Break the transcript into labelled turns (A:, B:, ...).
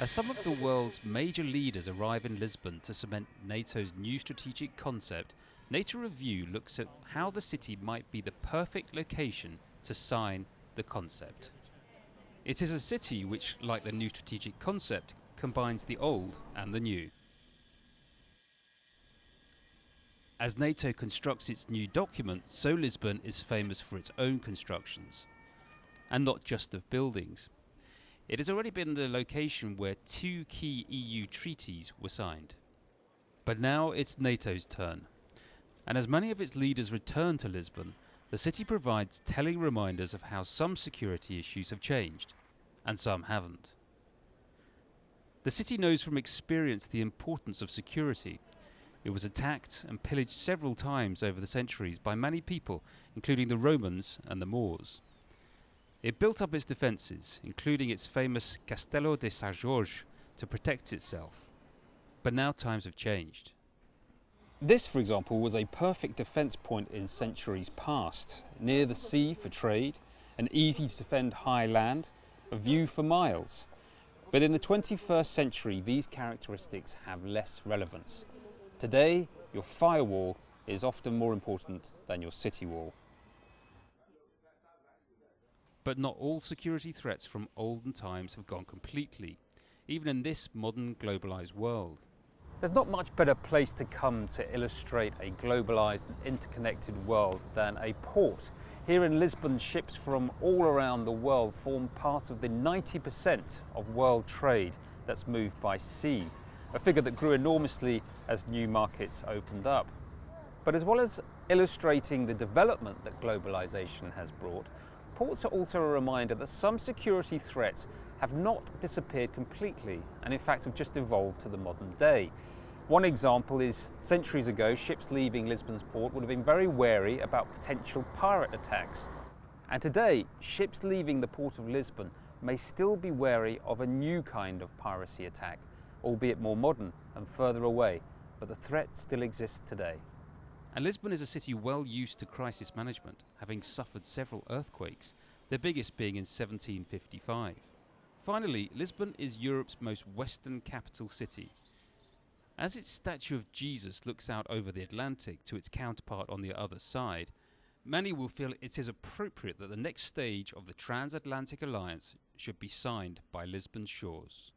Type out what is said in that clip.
A: As some of the world's major leaders arrive in Lisbon to cement NATO's new strategic concept, NATO Review looks at how the city might be the perfect location to sign the concept. It is a city which, like the new strategic concept, combines the old and the new. As NATO constructs its new document, so Lisbon is famous for its own constructions, and not just of buildings. It has already been the location where two key EU treaties were signed. But now it's NATO's turn. And as many of its leaders return to Lisbon, the city provides telling reminders of how some security issues have changed, and some haven't. The city knows from experience the importance of security. It was attacked and pillaged several times over the centuries by many people, including the Romans and the Moors. It built up its defences, including its famous Castelo de São Jorge, to protect itself. But now times have changed. This, for example, was a perfect defence point in centuries past, near the sea for trade, an easy to defend high land, a view for miles. But in the 21st century, these characteristics have less relevance. Today, your firewall is often more important than your city wall. But not all security threats from olden times have gone completely, even in this modern globalised world. There's not much better place to come to illustrate a globalised and interconnected world than a port. Here in Lisbon, ships from all around the world form part of the 90% of world trade that's moved by sea, a figure that grew enormously as new markets opened up. But as well as illustrating the development that globalisation has brought, ports are also a reminder that some security threats have not disappeared completely and in fact have just evolved to the modern day. One example is centuries ago, ships leaving Lisbon's port would have been very wary about potential pirate attacks. And today, ships leaving the port of Lisbon may still be wary of a new kind of piracy attack, albeit more modern and further away, but the threat still exists today. And Lisbon is a city well used to crisis management, having suffered several earthquakes, the biggest being in 1755. Finally, Lisbon is Europe's most western capital city. As its statue of Jesus looks out over the Atlantic to its counterpart on the other side, many will feel it is appropriate that the next stage of the transatlantic alliance should be signed by Lisbon's shores.